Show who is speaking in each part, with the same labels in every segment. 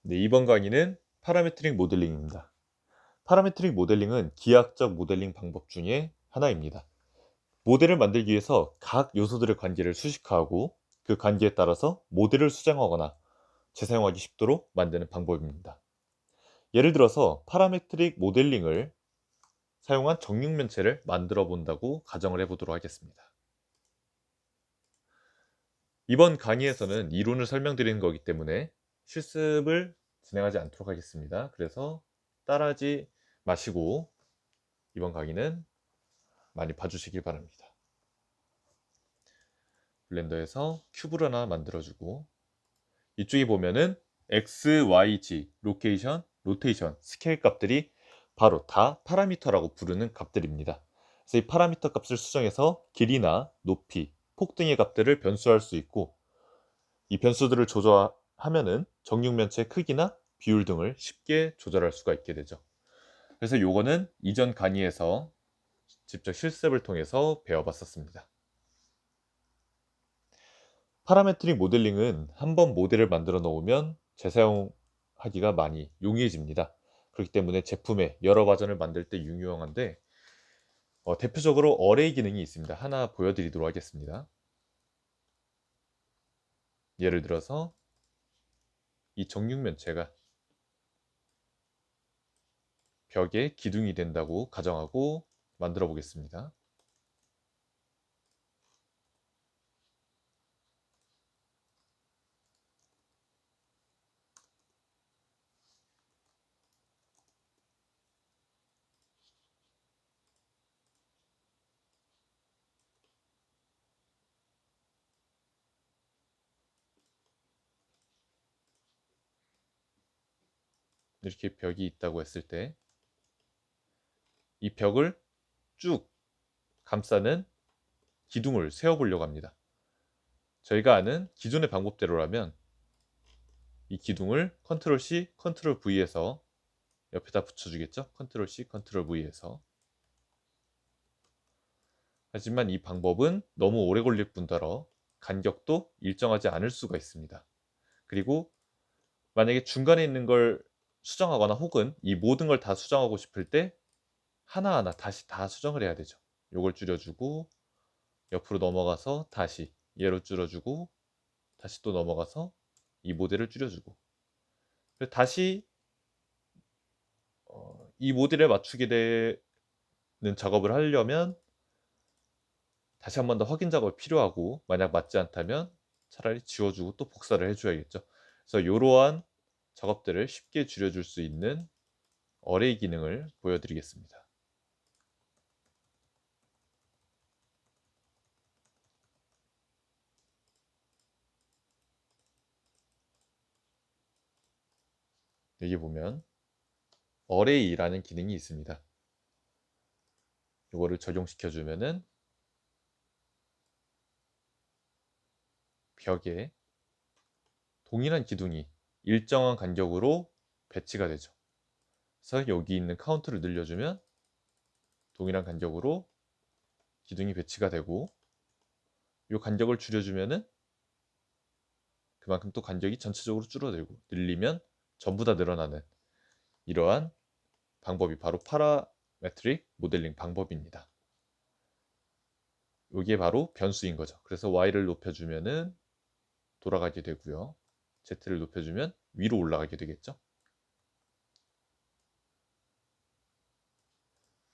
Speaker 1: 네, 이번 강의는 파라메트릭 모델링입니다. 파라메트릭 모델링은 기하학적 모델링 방법 중에 하나입니다. 모델을 만들기 위해서 각 요소들의 관계를 수식화하고 그 관계에 따라서 모델을 수정하거나 재사용하기 쉽도록 만드는 방법입니다. 예를 들어서 파라메트릭 모델링을 사용한 정육면체를 만들어 본다고 가정을 해보도록 하겠습니다. 이번 강의에서는 이론을 설명드리는 거기 때문에 실습을 진행하지 않도록 하겠습니다. 그래서 따라하지 마시고 이번 강의는 많이 봐주시길 바랍니다. 블렌더에서 큐브를 하나 만들어주고 이쪽에 보면은 X, Y, Z, 로케이션, 로테이션, 스케일 값들이 바로 다 파라미터라고 부르는 값들입니다. 그래서 이 파라미터 값을 수정해서 길이나 높이, 폭 등의 값들을 변수할 수 있고 이 변수들을 조절하면은 정육면체의 크기나 비율 등을 쉽게 조절할 수가 있게 되죠. 그래서 요거는 이전 강의에서 직접 실습을 통해서 배워봤었습니다. 파라메트릭 모델링은 한번 모델을 만들어 놓으면 재사용하기가 많이 용이해집니다. 그렇기 때문에 제품의 여러 버전을 만들 때 유용한데 대표적으로 어레이 기능이 있습니다. 하나 보여드리도록 하겠습니다. 예를 들어서 이 정육면체가 벽에 기둥이 된다고 가정하고 만들어 보겠습니다. 이렇게 벽이 있다고 했을 때 이 벽을 쭉 감싸는 기둥을 세워 보려고 합니다. 저희가 아는 기존의 방법대로라면 이 기둥을 컨트롤 C, 컨트롤 V에서 옆에다 붙여주겠죠. 컨트롤 C, 컨트롤 V에서. 하지만 이 방법은 너무 오래 걸릴 뿐더러 간격도 일정하지 않을 수가 있습니다. 그리고 만약에 중간에 있는 걸 수정하거나 혹은 이 모든 걸 다 수정하고 싶을 때 하나하나 다시 다 수정을 해야 되죠. 요걸 줄여주고 옆으로 넘어가서 다시 얘로 줄여주고 다시 또 넘어가서 이 모델을 줄여주고 다시 이 모델에 맞추게 되는 작업을 하려면 다시 한 번 더 확인 작업이 필요하고 만약 맞지 않다면 차라리 지워주고 또 복사를 해줘야겠죠. 그래서 이러한 작업들을 쉽게 줄여줄 수 있는 어레이 기능을 보여드리겠습니다. 여기 보면 어레이라는 기능이 있습니다. 이거를 적용시켜 주면은 벽에 동일한 기둥이 일정한 간격으로 배치가 되죠. 그래서 여기 있는 카운트를 늘려주면 동일한 간격으로 기둥이 배치가 되고 이 간격을 줄여주면은 그만큼 또 간격이 전체적으로 줄어들고 늘리면 전부 다 늘어나는 이러한 방법이 바로 파라메트릭 모델링 방법입니다. 이게 바로 변수인 거죠. 그래서 y를 높여주면은 돌아가게 되고요. z를 높여주면 위로 올라가게 되겠죠.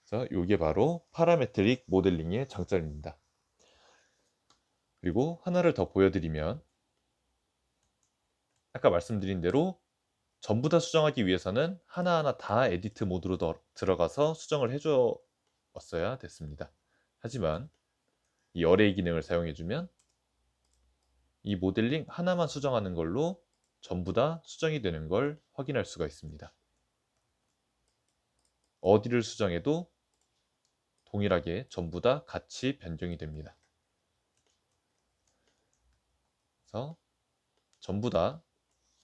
Speaker 1: 그래서 이게 바로 파라메트릭 모델링의 장점입니다. 그리고 하나를 더 보여드리면 아까 말씀드린 대로 전부 다 수정하기 위해서는 하나하나 다 에디트 모드로 들어가서 수정을 해주었어야 됐습니다. 하지만 이 어레이 기능을 사용해주면 이 모델링 하나만 수정하는 걸로 전부 다 수정이 되는 걸 확인할 수가 있습니다. 어디를 수정해도 동일하게 전부 다 같이 변경이 됩니다. 그래서 전부 다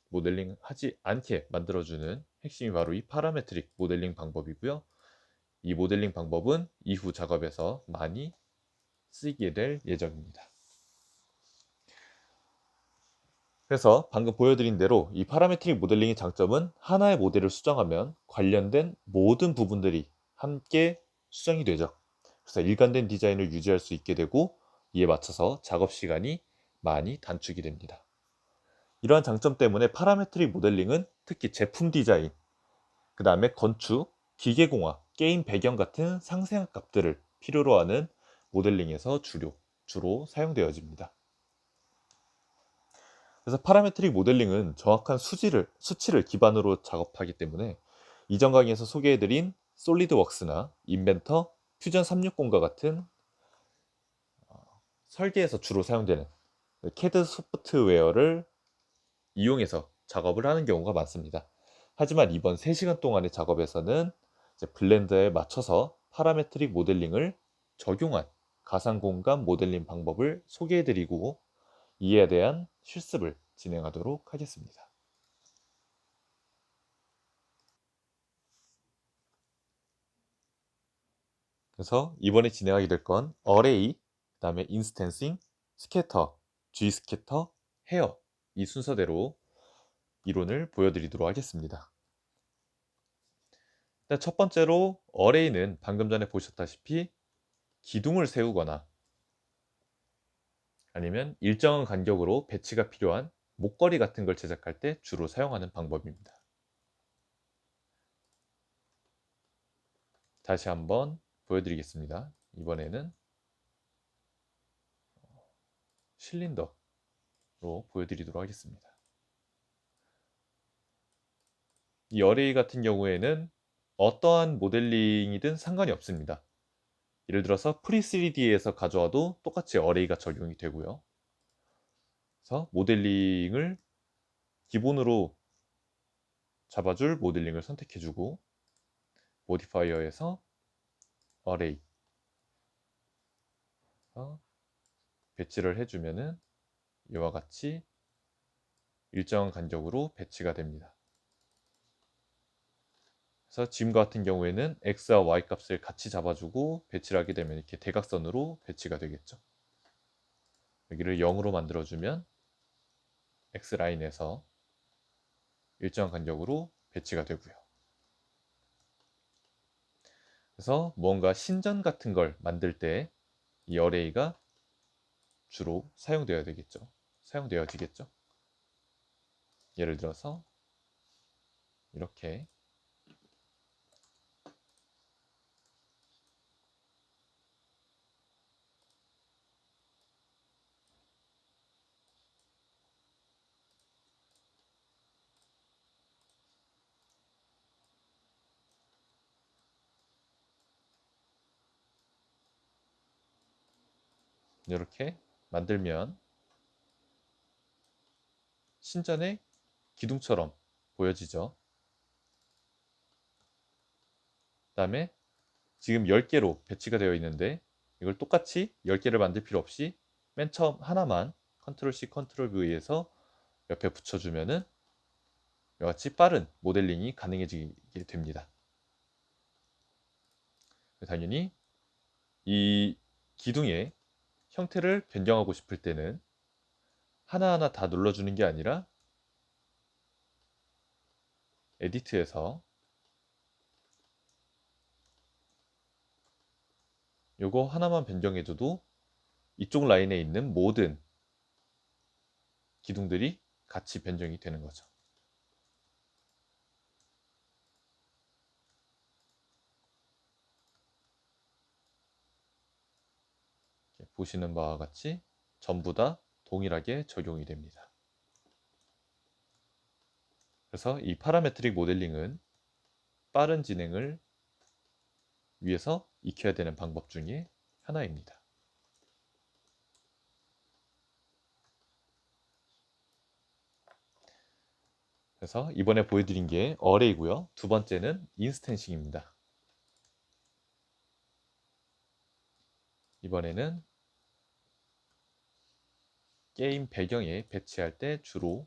Speaker 1: 모델링 하지 않게 만들어주는 핵심이 바로 이 파라메트릭 모델링 방법이고요. 이 모델링 방법은 이후 작업에서 많이 쓰이게 될 예정입니다. 그래서 방금 보여드린 대로 이 파라메트릭 모델링의 장점은 하나의 모델을 수정하면 관련된 모든 부분들이 함께 수정이 되죠. 그래서 일관된 디자인을 유지할 수 있게 되고 이에 맞춰서 작업 시간이 많이 단축이 됩니다. 이러한 장점 때문에 파라메트릭 모델링은 특히 제품 디자인, 그 다음에 건축, 기계공학, 게임 배경 같은 상세한 값들을 필요로 하는 모델링에서 주로 사용되어집니다. 그래서 파라메트릭 모델링은 정확한 수치를 기반으로 작업하기 때문에 이전 강의에서 소개해드린 솔리드웍스나 인벤터, 퓨전 360과 같은 설계에서 주로 사용되는 CAD 소프트웨어를 이용해서 작업을 하는 경우가 많습니다. 하지만 이번 3시간 동안의 작업에서는 이제 블렌더에 맞춰서 파라메트릭 모델링을 적용한 가상공간 모델링 방법을 소개해드리고 이에 대한 실습을 진행하도록 하겠습니다. 그래서 이번에 진행하게 될 건 어레이, 그 다음에 인스텐싱, 스캐터, G스캐터, 헤어 이 순서대로 이론을 보여드리도록 하겠습니다. 일단 첫 번째로 어레이는 방금 전에 보셨다시피 기둥을 세우거나 아니면 일정한 간격으로 배치가 필요한 목걸이 같은 걸 제작할 때 주로 사용하는 방법입니다. 다시 한번 보여드리겠습니다. 이번에는 실린더로 보여드리도록 하겠습니다. 이 어레이 같은 경우에는 어떠한 모델링이든 상관이 없습니다. 예를 들어서 프리3D에서 가져와도 똑같이 어레이가 적용이 되고요. 그래서 모델링을 기본으로 잡아줄 모델링을 선택해주고 모디파이어에서 어레이 배치를 해주면은 이와 같이 일정한 간격으로 배치가 됩니다. 그래서 지금과 같은 경우에는 X와 Y 값을 같이 잡아주고 배치를 하게 되면 이렇게 대각선으로 배치가 되겠죠. 여기를 0으로 만들어주면 X라인에서 일정한 간격으로 배치가 되고요. 그래서 무언가 신전 같은 걸 만들 때 이 어레이가 주로 사용되어지겠죠. 예를 들어서 이렇게 만들면 신전의 기둥처럼 보여지죠. 그 다음에 지금 10개로 배치가 되어 있는데 이걸 똑같이 10개를 만들 필요 없이 맨 처음 하나만 컨트롤 C, 컨트롤 V에서 옆에 붙여주면은 이와 같이 빠른 모델링이 가능해지게 됩니다. 당연히 이 기둥의 형태를 변경하고 싶을 때는 하나하나 다 눌러주는 게 아니라 에디트에서 요거 하나만 변경해줘도 이쪽 라인에 있는 모든 기둥들이 같이 변경이 되는 거죠. 보시는 바와 같이 전부 다 동일하게 적용이 됩니다. 그래서 이 파라메트릭 모델링은 빠른 진행을 위해서 익혀야 되는 방법 중에 하나입니다. 그래서 이번에 보여드린 게 어레이고요. 두 번째는 인스텐싱입니다. 이번에는 게임 배경에 배치할 때 주로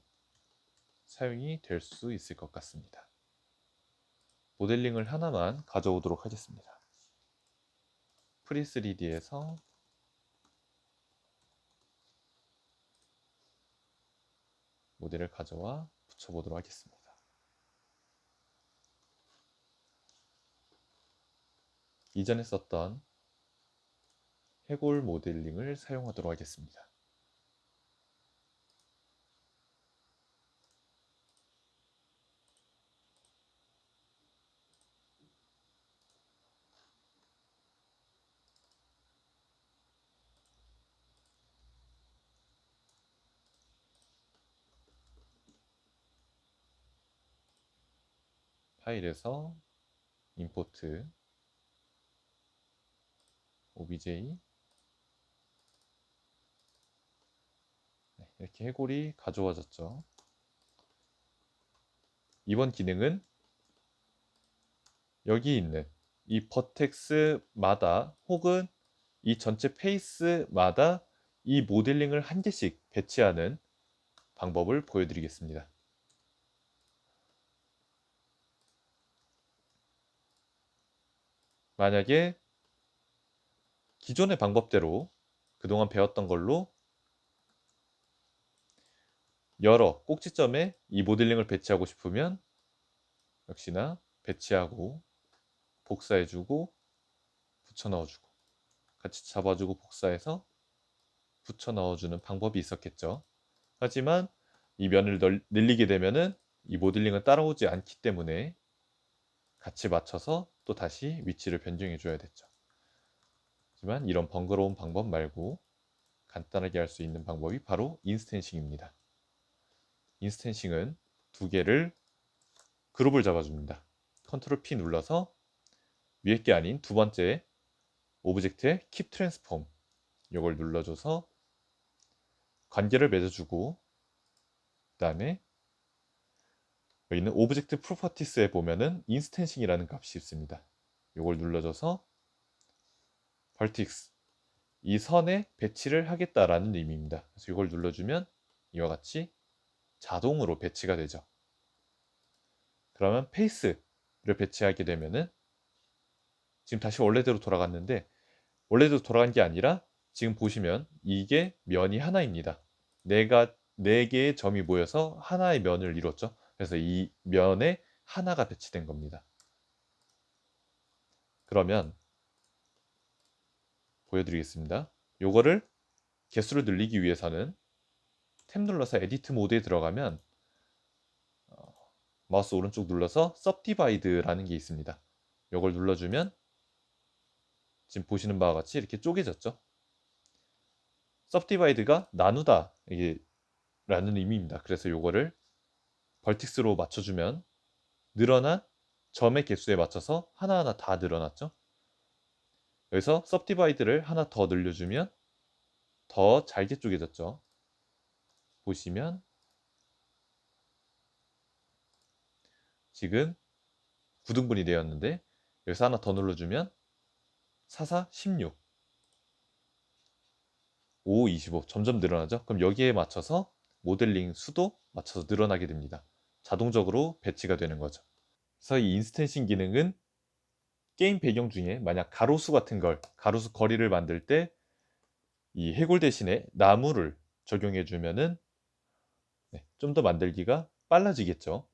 Speaker 1: 사용이 될 수 있을 것 같습니다. 모델링을 하나만 가져오도록 하겠습니다. 프리3D에서 모델을 가져와 붙여보도록 하겠습니다. 이전에 썼던 해골 모델링을 사용하도록 하겠습니다. 파일에서 임포트 obj 이렇게 해골이 가져와졌죠. 이번 기능은 여기 있는 이 버텍스마다 혹은 이 전체 페이스마다 이 모델링을 한 개씩 배치하는 방법을 보여드리겠습니다. 만약에 기존의 방법대로 그동안 배웠던 걸로 여러 꼭지점에 이 모델링을 배치하고 싶으면 역시나 배치하고 복사해주고 붙여 넣어주고 같이 잡아주고 복사해서 붙여 넣어주는 방법이 있었겠죠. 하지만 이 면을 늘리게 되면은 이 모델링은 따라오지 않기 때문에 같이 맞춰서 또 다시 위치를 변경해 줘야 됐죠. 하지만 이런 번거로운 방법 말고 간단하게 할 수 있는 방법이 바로 인스텐싱입니다. 인스텐싱은 두 개를 그룹을 잡아줍니다. 컨트롤 P 눌러서 위에 게 아닌 두 번째 오브젝트의 Keep Transform 이걸 눌러줘서 관계를 맺어주고 그 다음에 여기 있는 오브젝트 프로퍼티스에 보면은 인스텐싱이라는 값이 있습니다. 이걸 눌러줘서 vertex 이 선에 배치를 하겠다라는 의미입니다. 그래서 이걸 눌러주면 이와 같이 자동으로 배치가 되죠. 그러면 페이스를 배치하게 되면은 지금 다시 원래대로 돌아갔는데 원래대로 돌아간 게 아니라 지금 보시면 이게 면이 하나입니다. 네 개의 점이 모여서 하나의 면을 이뤘죠. 그래서 이 면에 하나가 배치된 겁니다. 그러면 보여드리겠습니다. 요거를 개수를 늘리기 위해서는 탭 눌러서 에디트 모드에 들어가면 마우스 오른쪽 눌러서 Subdivide라는 게 있습니다. 요걸 눌러주면 지금 보시는 바와 같이 이렇게 쪼개졌죠. Subdivide가 나누다 이게 라는 의미입니다. 그래서 요거를 벌틱스로 맞춰주면 늘어난 점의 개수에 맞춰서 하나하나 다 늘어났죠. 여기서 Subdivide를 하나 더 늘려주면 더 잘게 쪼개졌죠. 보시면 지금 9등분이 되었는데 여기서 하나 더 눌러주면 4, 4, 16 5, 25 점점 늘어나죠. 그럼 여기에 맞춰서 모델링 수도 맞춰서 늘어나게 됩니다. 자동적으로 배치가 되는 거죠. 그래서 이 인스텐싱 기능은 게임 배경 중에 만약 가로수 같은 걸 가로수 거리를 만들 때 이 해골 대신에 나무를 적용해 주면은 좀 더 만들기가 빨라지겠죠.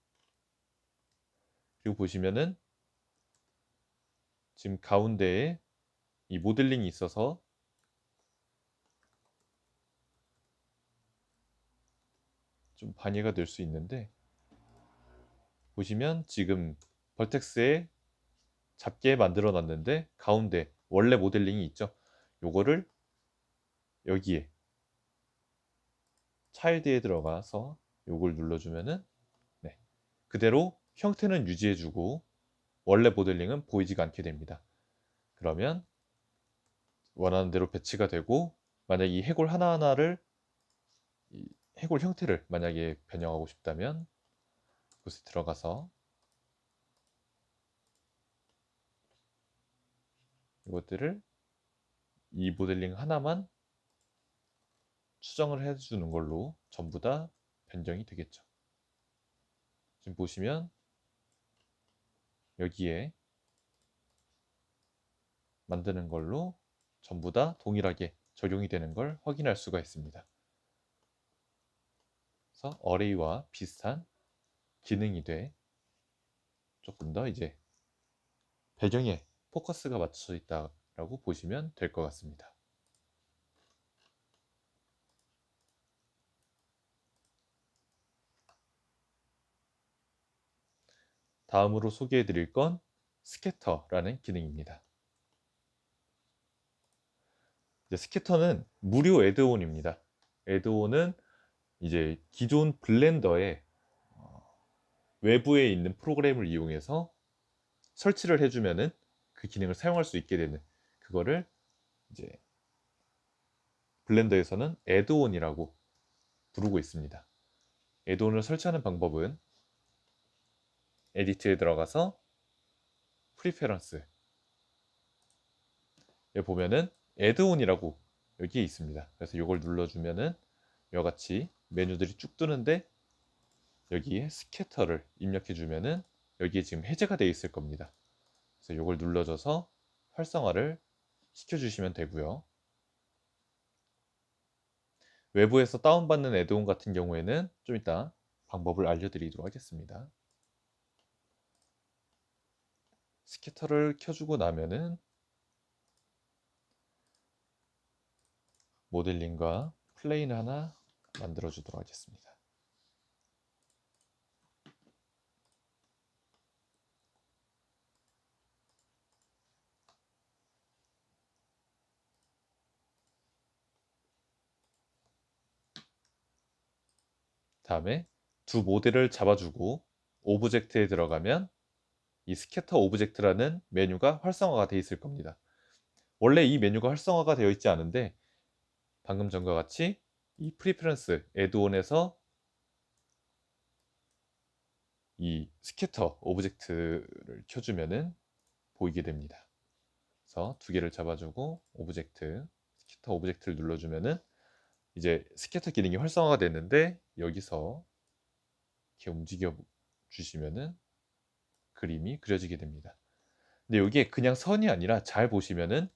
Speaker 1: 그리고 보시면은 지금 가운데에 이 모델링이 있어서 좀 방해가 될 수 있는데 보시면 지금 벌텍스에 잡게 만들어 놨는데 가운데 원래 모델링이 있죠. 요거를 여기에 차일드에 들어가서 요걸 눌러주면은 그대로 형태는 유지해주고 원래 모델링은 보이지가 않게 됩니다. 그러면 원하는 대로 배치가 되고 만약 이 해골 하나하나를 이 해골 형태를 만약에 변형하고 싶다면 곳에 들어가서 이것들을 이 모델링 하나만 수정을 해주는 걸로 전부 다 변경이 되겠죠. 지금 보시면 여기에 만드는 걸로 전부 다 동일하게 적용이 되는 걸 확인할 수가 있습니다. 그래서 어레이와 비슷한 기능이 돼 조금 더 이제 배경에 포커스가 맞춰져 있다라고 보시면 될 것 같습니다. 다음으로 소개해 드릴 건 스캐터라는 기능입니다. 스캐터는 무료 애드온입니다. 애드온은 이제 기존 블렌더에 외부에 있는 프로그램을 이용해서 설치를 해주면은 그 기능을 사용할 수 있게 되는, 그거를 이제 블렌더에서는 애드온이라고 부르고 있습니다. 애드온을 설치하는 방법은 에디트에 들어가서 프리페런스에 보면은 애드온이라고 여기에 있습니다. 그래서 이걸 눌러주면은 이와 같이 메뉴들이 쭉 뜨는데, 여기에 스캐터를 입력해 주면은 여기에 지금 해제가 되어 있을 겁니다. 그래서 이걸 눌러줘서 활성화를 시켜주시면 되고요. 외부에서 다운받는 애드온 같은 경우에는 좀 이따 방법을 알려드리도록 하겠습니다. 스캐터를 켜주고 나면은 모델링과 플레인을 하나 만들어 주도록 하겠습니다. 다음에 두 모델을 잡아주고 오브젝트에 들어가면 이 스캐터 오브젝트라는 메뉴가 활성화가 되어 있을 겁니다. 원래 이 메뉴가 활성화가 되어 있지 않은데, 방금 전과 같이 이 프리퍼런스 애드온에서 이 스캐터 오브젝트를 켜주면은 보이게 됩니다. 그래서 두 개를 잡아주고 오브젝트, 스캐터 오브젝트를 눌러주면은 이제 스캐터 기능이 활성화가 됐는데, 여기서 이렇게 움직여 주시면은 그림이 그려지게 됩니다. 근데 이게 그냥 선이 아니라 잘 보시면은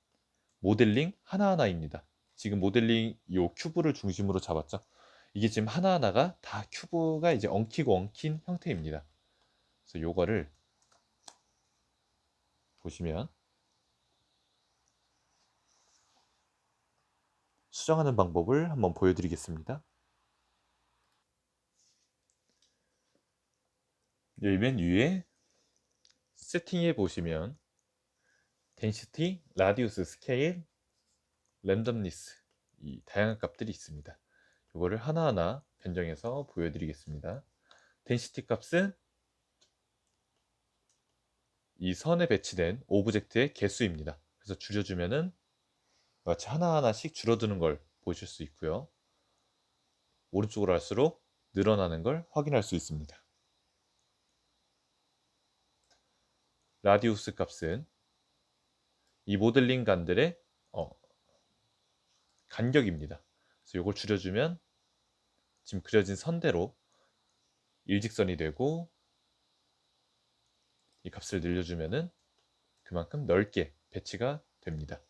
Speaker 1: 모델링 하나하나입니다. 지금 모델링 요 큐브를 중심으로 잡았죠. 이게 지금 하나하나가 다 큐브가 이제 엉키고 엉킨 형태입니다. 그래서 요거를 보시면 수정하는 방법을 한번 보여드리겠습니다. 여기 맨 위에 세팅해 보시면 density, radius, scale, randomness, 이 다양한 값들이 있습니다. 이거를 하나하나 변경해서 보여드리겠습니다. density 값은 이 선에 배치된 오브젝트의 개수입니다. 그래서 줄여주면은 같이 하나하나씩 줄어드는 걸 보실 수 있고요. 오른쪽으로 할수록 늘어나는 걸 확인할 수 있습니다. 라디우스 값은 이 모델링 간들의 간격입니다. 그래서 이걸 줄여주면 지금 그려진 선대로 일직선이 되고, 이 값을 늘려주면은 그만큼 넓게 배치가 됩니다.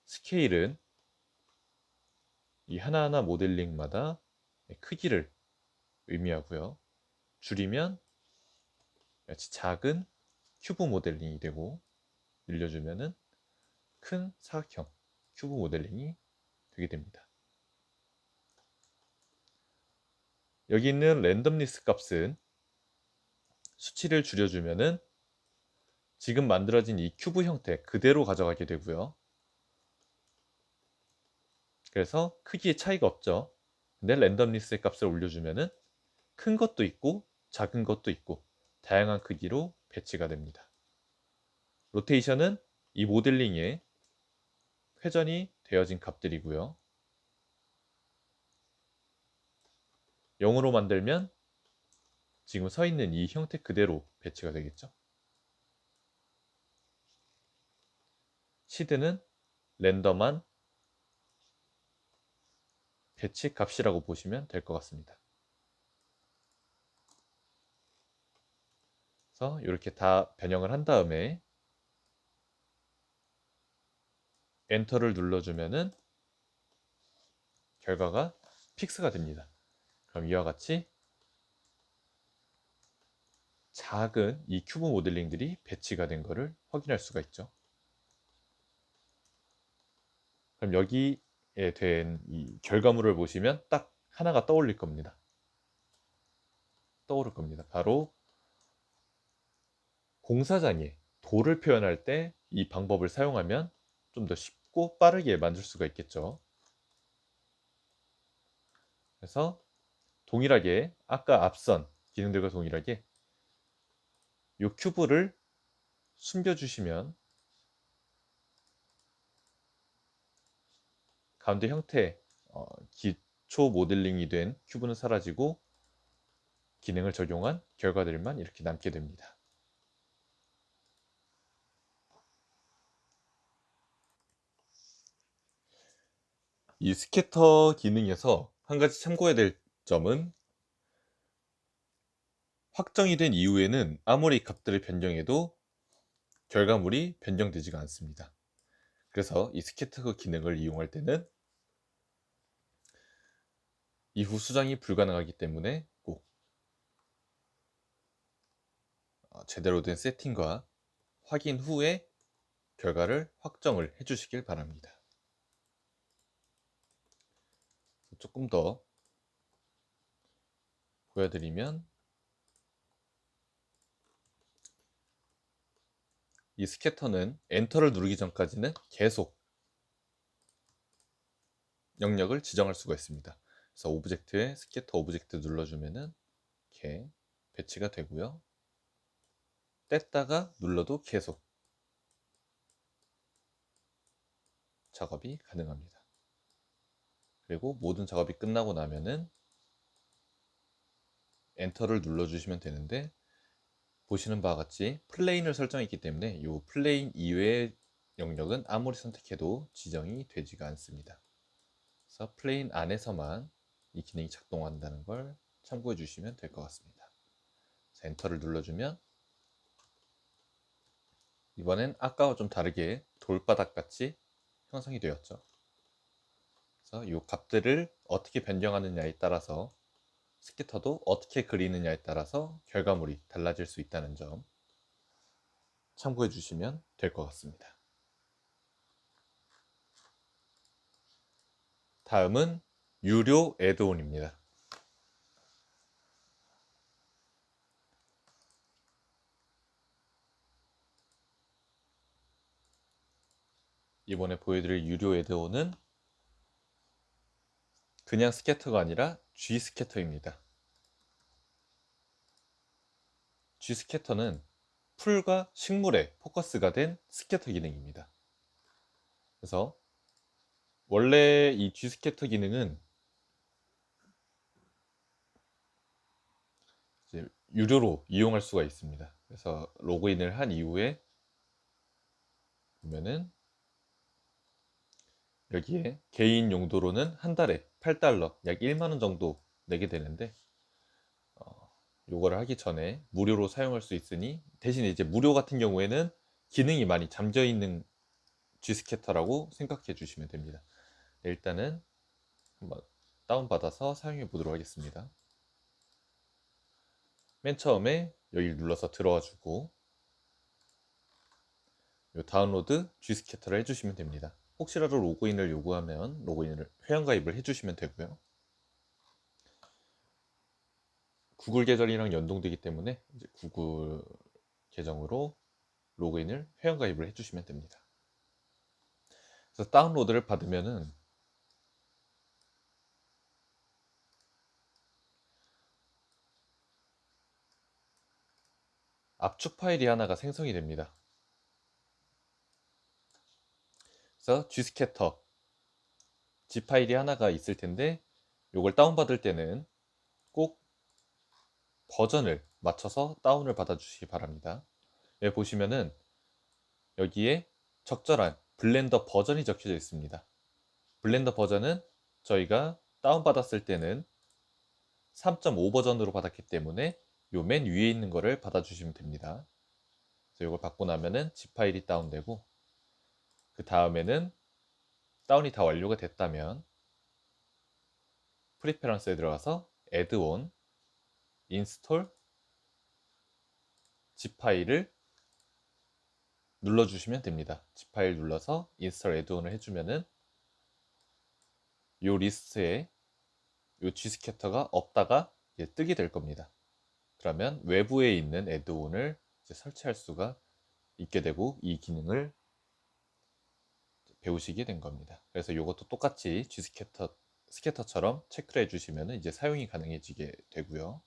Speaker 1: 스케일은 이 하나하나 모델링마다 크기를 의미하고요. 줄이면 같이 작은 큐브 모델링이 되고, 늘려주면은 큰 사각형 큐브 모델링이 되게 됩니다. 여기 있는 랜덤리스 값은 수치를 줄여주면은 지금 만들어진 이 큐브 형태 그대로 가져가게 되고요. 그래서 크기에 차이가 없죠. 근데 랜덤리스의 값을 올려주면은 큰 것도 있고 작은 것도 있고 다양한 크기로 배치가 됩니다. 로테이션은 이 모델링에 회전이 되어진 값들이고요. 0으로 만들면 지금 서 있는 이 형태 그대로 배치가 되겠죠. 시드는 랜덤한 배치 값이라고 보시면 될 것 같습니다. 그래서 이렇게 다 변형을 한 다음에 엔터를 눌러주면은 결과가 픽스가 됩니다. 그럼 이와 같이 작은 이 큐브 모델링들이 배치가 된 것을 확인할 수가 있죠. 그럼 여기에 된 이 결과물을 보시면 딱 하나가 떠올릴 겁니다. 떠오를 겁니다. 바로 공사장에 도를 표현할 때 이 방법을 사용하면 좀 더 쉽고 빠르게 만들 수가 있겠죠. 그래서 동일하게 아까 앞선 기능들과 동일하게 이 큐브를 숨겨주시면 가운데 형태 기초 모델링이 된 큐브는 사라지고 기능을 적용한 결과들만 이렇게 남게 됩니다. 이 스캐터 기능에서 한 가지 참고해야 될 점은 확정이 된 이후에는 아무리 값들을 변경해도 결과물이 변경되지가 않습니다. 그래서 이 스캐터 기능을 이용할 때는 이후 수정이 불가능하기 때문에 꼭 제대로 된 세팅과 확인 후에 결과를 확정을 해주시길 바랍니다. 조금 더 보여드리면 이 스캐터는 엔터를 누르기 전까지는 계속 영역을 지정할 수가 있습니다. 그래서 오브젝트에 스캐터 오브젝트 눌러주면은 이렇게 배치가 되고요. 뗐다가 눌러도 계속 작업이 가능합니다. 그리고 모든 작업이 끝나고 나면은 엔터를 눌러주시면 되는데 보시는 바와 같이 플레인을 설정했기 때문에 이 플레인 이외의 영역은 아무리 선택해도 지정이 되지가 않습니다. 그래서 플레인 안에서만 이 기능이 작동한다는 걸 참고해 주시면 될 것 같습니다. 엔터를 눌러주면 이번엔 아까와 좀 다르게 돌바닥 같이 형성이 되었죠. 그래서 이 값들을 어떻게 변경하느냐에 따라서 스캐터도 어떻게 그리느냐에 따라서 결과물이 달라질 수 있다는 점 참고해 주시면 될 것 같습니다. 다음은 유료 애드온입니다. 이번에 보여드릴 유료 애드온은 그냥 스캐터가 아니라 G 스캐터입니다. G 스캐터는 풀과 식물에 포커스가 된 스캐터 기능입니다. 그래서 원래 이 G 스캐터 기능은 이제 유료로 이용할 수가 있습니다. 그래서 로그인을 한 이후에 보면은 여기에 개인 용도로는 한 달에 $8, 약 1만 원 정도 내게 되는데 요거를 하기 전에 무료로 사용할 수 있으니 대신에 이제 무료 같은 경우에는 기능이 많이 잠겨 있는 G스캐터라고 생각해 주시면 됩니다. 네, 일단은 한번 다운받아서 사용해 보도록 하겠습니다. 맨 처음에 여기를 눌러서 들어와 주고 요 다운로드 G스캐터를 해주시면 됩니다. 혹시라도 로그인을 요구하면 로그인을 회원가입을 해주시면 되고요. 구글 계정이랑 연동되기 때문에 이제 구글 계정으로 로그인을 회원가입을 해주시면 됩니다. 그래서 다운로드를 받으면은 압축 파일이 하나가 생성이 됩니다. 그래서 G스캐터 G 파일이 하나가 있을 텐데 이걸 다운받을 때는 꼭 버전을 맞춰서 다운을 받아 주시기 바랍니다. 여기 보시면은 여기에 적절한 블렌더 버전이 적혀져 있습니다. 블렌더 버전은 저희가 다운받았을 때는 3.5 버전으로 받았기 때문에 요 맨 위에 있는 거를 받아주시면 됩니다. 그래서 이걸 받고 나면은 zip 파일이 다운되고 그 다음에는 다운이 다 완료가 됐다면 프리페런스에 들어가서 add-on install zip 파일을 눌러주시면 됩니다. zip 파일 눌러서 install add-on을 해주면은 이 리스트에 이 G스캐터가 없다가 이제 뜨게 될 겁니다. 그러면 외부에 있는 add-on을 이제 설치할 수가 있게 되고 이 기능을 배우시게 된 겁니다. 그래서 이것도 똑같이 스캐터처럼 체크를 해주시면 이제 사용이 가능해지게 되고요.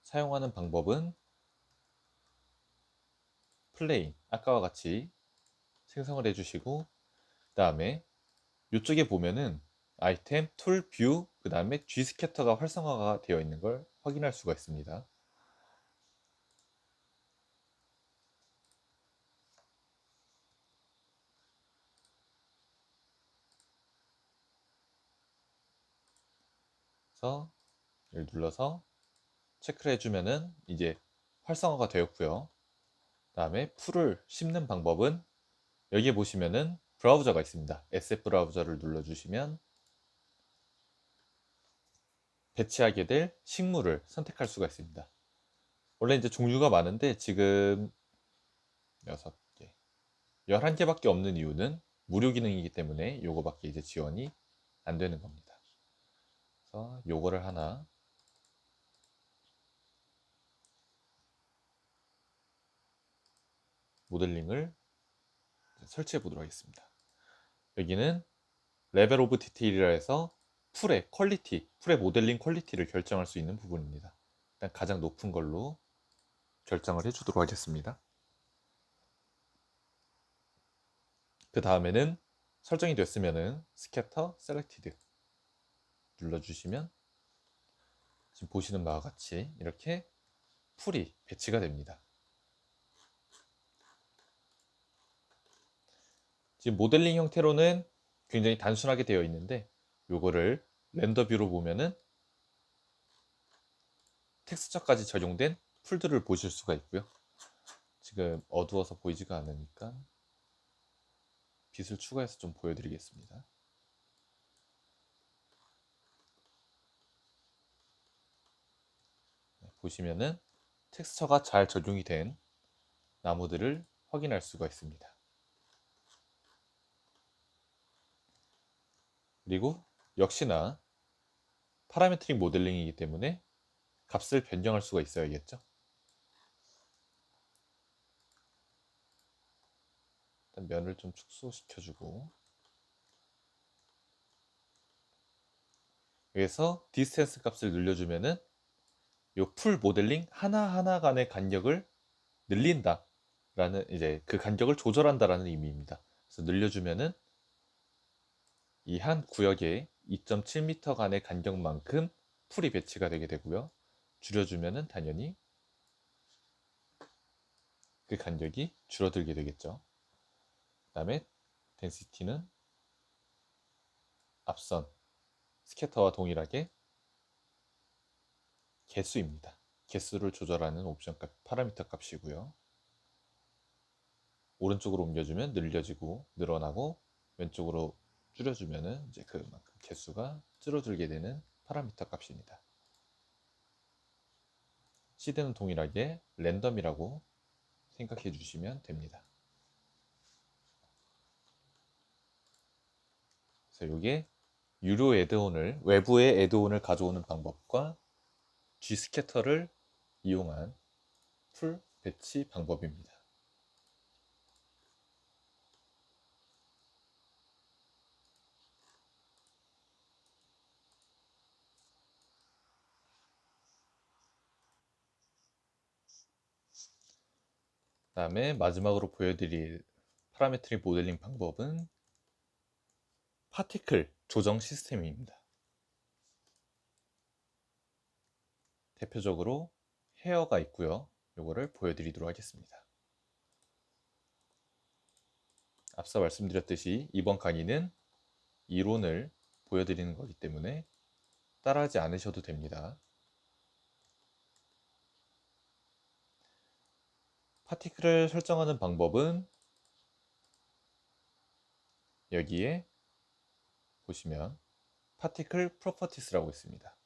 Speaker 1: 사용하는 방법은 플레인, 아까와 같이 생성을 해주시고 그 다음에 이쪽에 보면은 아이템, 툴, 뷰, 그 다음에 G스캐터가 활성화가 되어 있는 걸 확인할 수가 있습니다. 그래서 이를 눌러서 체크를 해주면은 이제 활성화가 되었고요. 그 다음에 풀을 씹는 방법은 여기에 보시면은 브라우저가 있습니다. SF 브라우저를 눌러주시면 배치하게 될 식물을 선택할 수가 있습니다. 원래 이제 종류가 많은데 지금 6개, 11개밖에 없는 이유는 무료 기능이기 때문에 요거밖에 이제 지원이 안 되는 겁니다. 그래서 요거를 하나 모델링을 설치해 보도록 하겠습니다. 여기는 레벨 오브 디테일이라 해서 풀의 퀄리티, 풀의 모델링 퀄리티를 결정할 수 있는 부분입니다. 일단 가장 높은 걸로 결정을 해 주도록 하겠습니다. 그 다음에는 설정이 됐으면은 스캐터 셀렉티드 눌러주시면 지금 보시는 바와 같이 이렇게 풀이 배치가 됩니다. 지금 모델링 형태로는 굉장히 단순하게 되어 있는데 요거를 렌더 뷰로 보면은 텍스처까지 적용된 풀들을 보실 수가 있고요. 지금 어두워서 보이지가 않으니까 빛을 추가해서 좀 보여드리겠습니다. 보시면은 텍스처가 잘 적용이 된 나무들을 확인할 수가 있습니다. 그리고 역시나 파라메트릭 모델링이기 때문에 값을 변경할 수가 있어야겠죠. 일단 면을 좀 축소시켜주고 여기서 디스텐스 값을 늘려주면은 이 풀 모델링 하나하나 간의 간격을 늘린다 라는 이제 그 간격을 조절한다라는 의미입니다. 그래서 늘려주면은 이 한 구역에 2.7m 간의 간격만큼 풀이 배치가 되게 되고요. 줄여주면은 당연히 그 간격이 줄어들게 되겠죠. 그 다음에 덴시티는 앞선 스캐터와 동일하게 개수입니다. 개수를 조절하는 옵션 값, 파라미터 값이고요. 오른쪽으로 옮겨주면 늘려지고 늘어나고 왼쪽으로 줄여주면은 이제 그만큼 개수가 줄어들게 되는 파라미터 값입니다. 시드는 동일하게 랜덤이라고 생각해 주시면 됩니다. 그래서 이게 유료 애드온을 외부의 애드온을 가져오는 방법과 G스캐터를 이용한 풀 배치 방법입니다. 그 다음에 마지막으로 보여드릴 파라메트릭 모델링 방법은 파티클 조정 시스템입니다. 대표적으로 헤어가 있고요. 이거를 보여드리도록 하겠습니다. 앞서 말씀드렸듯이 이번 강의는 이론을 보여드리는 거기 때문에 따라하지 않으셔도 됩니다. 파티클을 설정하는 방법은 여기에 보시면 파티클 프로퍼티스라고 있습니다.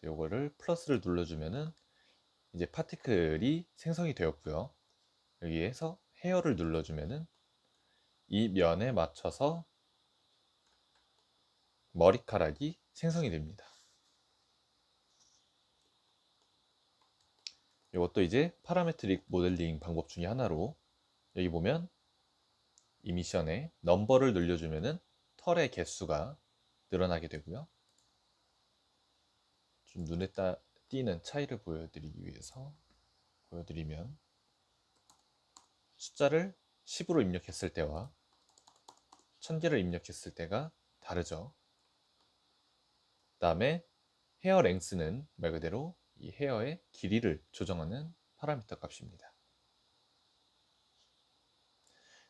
Speaker 1: 요거를 플러스를 눌러주면은 이제 파티클이 생성이 되었고요. 여기에서 헤어를 눌러주면은 이 면에 맞춰서 머리카락이 생성이 됩니다. 이것도 이제 파라메트릭 모델링 방법 중에 하나로, 여기 보면 이미션에 넘버를 늘려주면은 털의 개수가 늘어나게 되고요. 좀 눈에 띄는 차이를 보여드리기 위해서 보여드리면, 숫자를 10으로 입력했을 때와 1000개를 입력했을 때가 다르죠. 그 다음에 헤어 랭스는 말 그대로 이 헤어의 길이를 조정하는 파라미터 값입니다.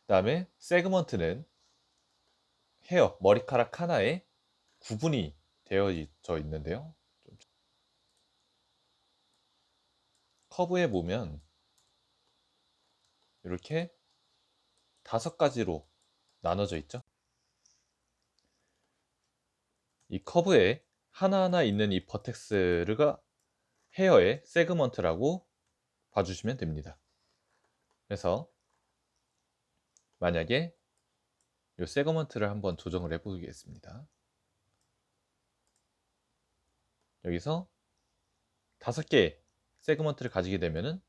Speaker 1: 그 다음에 세그먼트는 헤어, 머리카락 하나에 구분이 되어져 있는데요. 커브에 보면 이렇게 5가지로 나눠져 있죠. 이 커브에 하나하나 있는 이 버텍스가 헤어의 세그먼트라고 봐주시면 됩니다. 그래서 만약에 이 세그먼트를 한번 조정을 해보겠습니다. 여기서 5개의 세그먼트를 가지게 되면은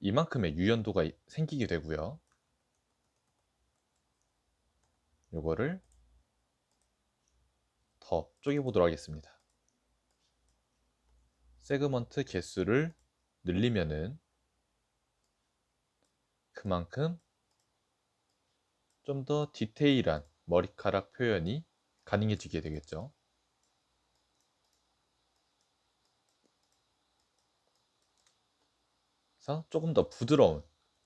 Speaker 1: 이만큼의 유연도가 생기게 되고요. 요거를 더 쪼개보도록 하겠습니다. 세그먼트 개수를 늘리면은 그만큼 좀 더 디테일한 머리카락 표현이 가능해지게 되겠죠. 그래서 조금 더 부드러운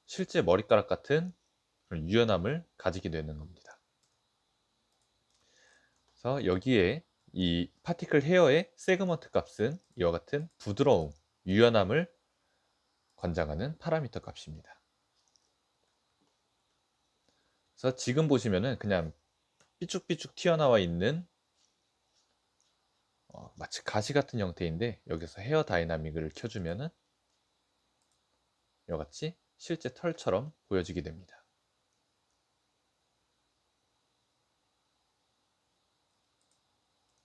Speaker 1: 실제 머리카락 같은 그런 유연함을 가지게 되는 겁니다. 그래서 여기에 이 파티클 헤어의 세그먼트 값은 이와 같은 부드러움, 유연함을 관장하는 파라미터 값입니다. 그래서 지금 보시면은 그냥 삐쭉삐쭉 튀어나와 있는 마치 가시 같은 형태인데, 여기서 헤어 다이나믹을 켜주면은 이와 같이 실제 털처럼 보여지게 됩니다.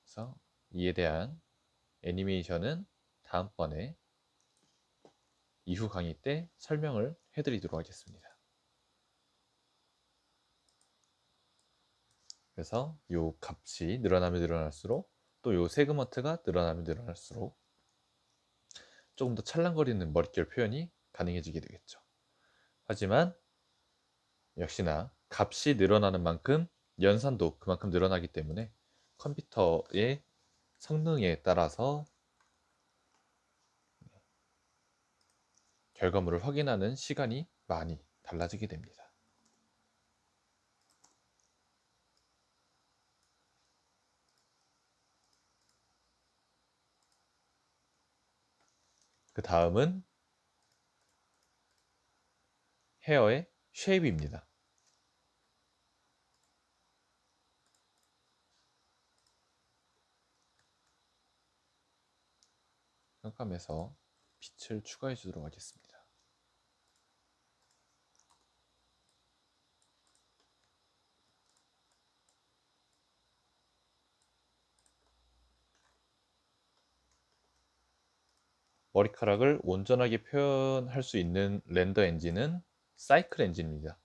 Speaker 1: 그래서 이에 대한 애니메이션은 다음번에 이후 강의 때 설명을 해드리도록 하겠습니다. 그래서 이 값이 늘어나면 늘어날수록, 또 이 세그먼트가 늘어나면 늘어날수록 조금 더 찰랑거리는 머릿결 표현이 가능해지게 되겠죠. 하지만 역시나 값이 늘어나는 만큼 연산도 그만큼 늘어나기 때문에 컴퓨터의 성능에 따라서 결과물을 확인하는 시간이 많이 달라지게 됩니다. 그 다음은 헤어의 쉐입입니다. 깜깜해서 빛을 추가해 주도록 하겠습니다. 머리카락을 온전하게 표현할 수 있는 렌더 엔진은 사이클 엔진입니다.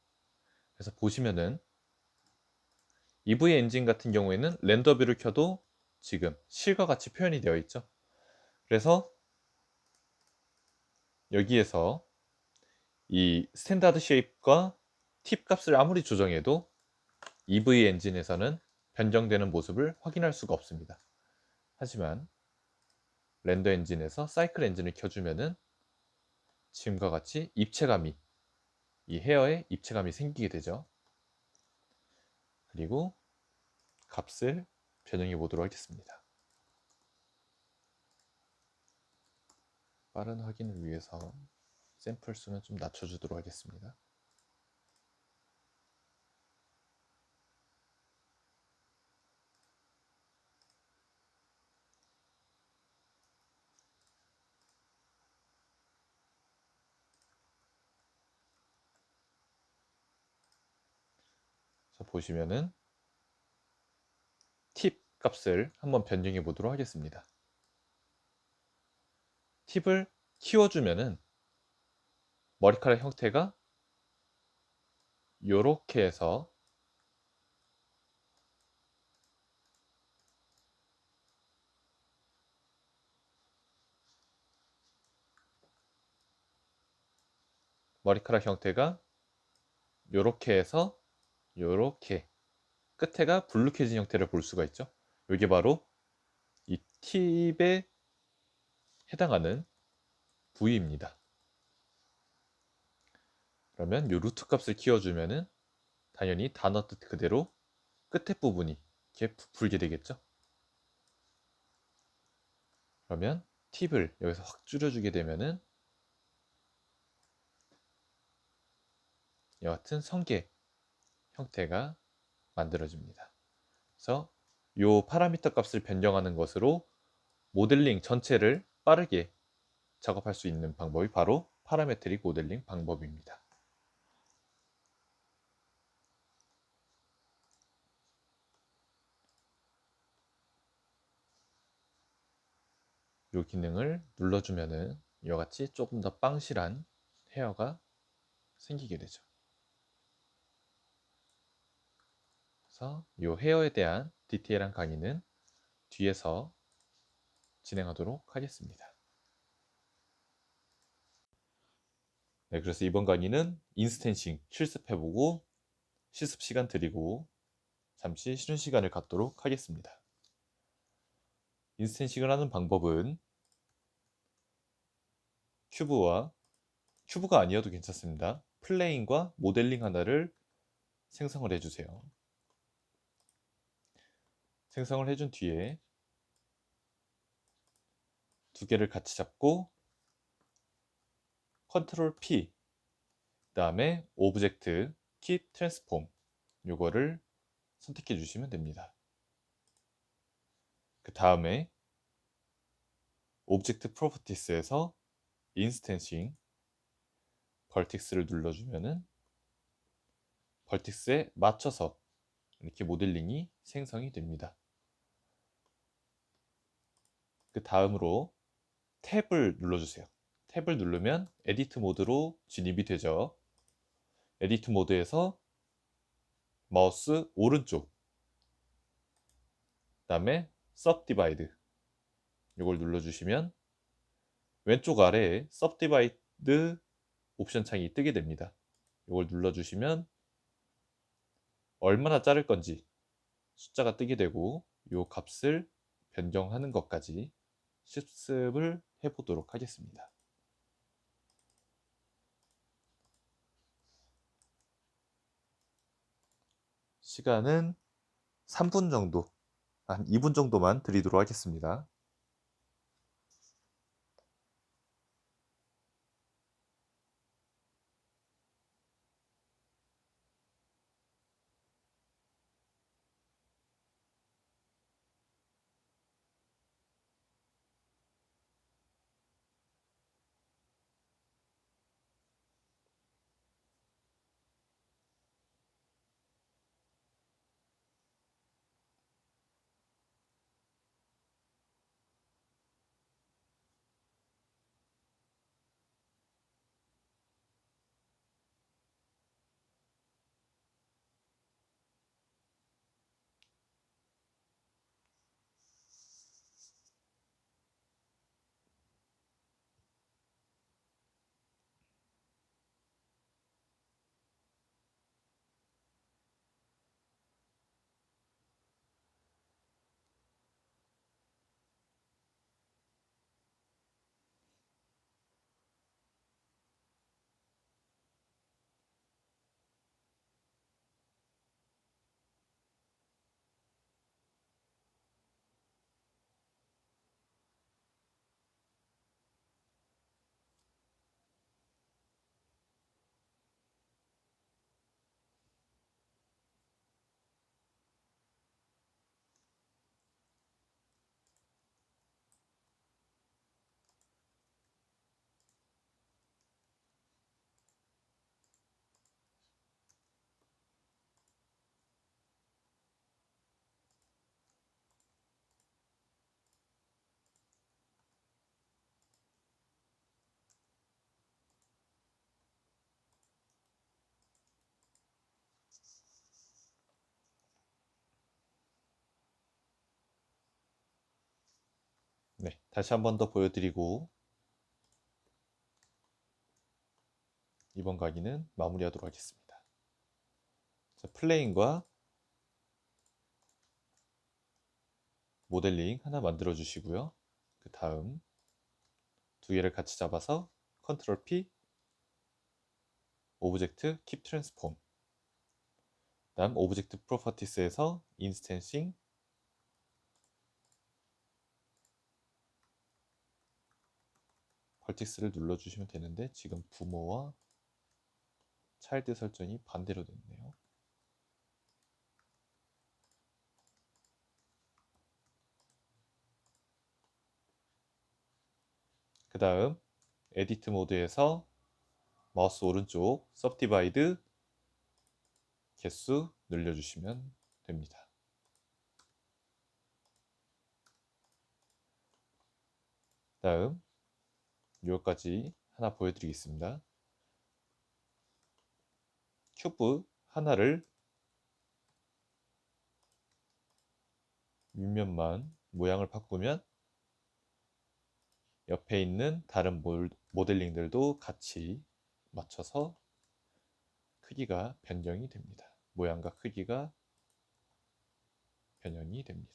Speaker 1: 그래서 보시면은 EV 엔진 같은 경우에는 렌더 뷰를 켜도 지금 실과 같이 표현이 되어 있죠. 그래서 여기에서 이 스탠다드 쉐입과 팁 값을 아무리 조정해도 EV 엔진에서는 변경되는 모습을 확인할 수가 없습니다. 하지만 렌더 엔진에서 사이클 엔진을 켜주면은 지금과 같이 입체감이, 이 헤어에 입체감이 생기게 되죠. 그리고 값을 변형해 보도록 하겠습니다. 빠른 확인을 위해서 샘플 수는 좀 낮춰주도록 하겠습니다. 자, 보시면은 팁 값을 한번 변경해 보도록 하겠습니다. 팁을 키워주면은 머리카락 형태가 요렇게 해서 머리카락 형태가 요렇게 해서 요렇게 끝에가 불룩해진 형태를 볼 수가 있죠. 이게 바로 이 팁에 해당하는 부위입니다. 그러면 이 루트 값을 키워주면은 당연히 단어 뜻 그대로 끝에 부분이 이렇게 부풀게 되겠죠. 그러면 팁을 여기서 확 줄여주게 되면은 이와 같은 성게 형태가 만들어집니다. 그래서 이 파라미터 값을 변경하는 것으로 모델링 전체를 빠르게 작업할 수 있는 방법이 바로 파라메트릭 모델링 방법입니다. 이 기능을 눌러주면은 이와 같이 조금 더 빵실한 헤어가 생기게 되죠. 그래서 이 헤어에 대한 디테일한 강의는 뒤에서 진행하도록 하겠습니다. 네, 그래서 이번 강의는 인스텐싱 실습해보고 실습 시간 드리고 잠시 쉬는 시간을 갖도록 하겠습니다. 인스텐싱을 하는 방법은 큐브가 아니어도 괜찮습니다. 플레인과 모델링 하나를 생성을 해주세요. 생성을 해준 뒤에 두 개를 같이 잡고 컨트롤 P 그 다음에 오브젝트 키 트랜스폼 요거를 선택해 주시면 됩니다. 그 다음에 오브젝트 프로퍼티스에서 인스텐싱 벌틱스를 눌러주면은 벌틱스에 맞춰서 이렇게 모델링이 생성이 됩니다. 그 다음으로 탭을 눌러주세요. 탭을 누르면 에디트 모드로 진입이 되죠. 에디트 모드에서 마우스 오른쪽 그 다음에 Subdivide 이걸 눌러주시면 왼쪽 아래에 Subdivide 옵션 창이 뜨게 됩니다. 이걸 눌러주시면 얼마나 자를 건지 숫자가 뜨게 되고 이 값을 변경하는 것까지 실습을 해보도록 하겠습니다. 시간은 3분 정도, 한 2분 정도만 드리도록 하겠습니다. 네, 다시 한 번 더 보여드리고 이번 강의는 마무리하도록 하겠습니다. 자, 플레인과 모델링 하나 만들어 주시고요. 그 다음 두 개를 같이 잡아서 컨트롤 P, 오브젝트 킵 트랜스폼, 다음 오브젝트 프로퍼티스에서 인스텐싱, 벌틱스를 눌러주시면 되는데 지금 부모와 차일드 설정이 반대로 됐네요. 그 다음 에디트 모드에서 마우스 오른쪽 서브디바이드 개수 늘려주시면 됩니다. 다음 이거까지 하나 보여드리겠습니다. 큐브 하나를 윗면만 모양을 바꾸면 옆에 있는 다른 모델링들도 같이 맞춰서 크기가 변경이 됩니다. 모양과 크기가 변형이 됩니다.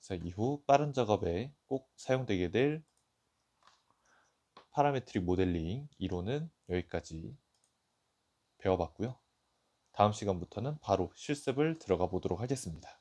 Speaker 1: 자, 이후 빠른 작업에 꼭 사용되게 될 파라메트릭 모델링 이론은 여기까지 배워봤고요. 다음 시간부터는 바로 실습을 들어가 보도록 하겠습니다.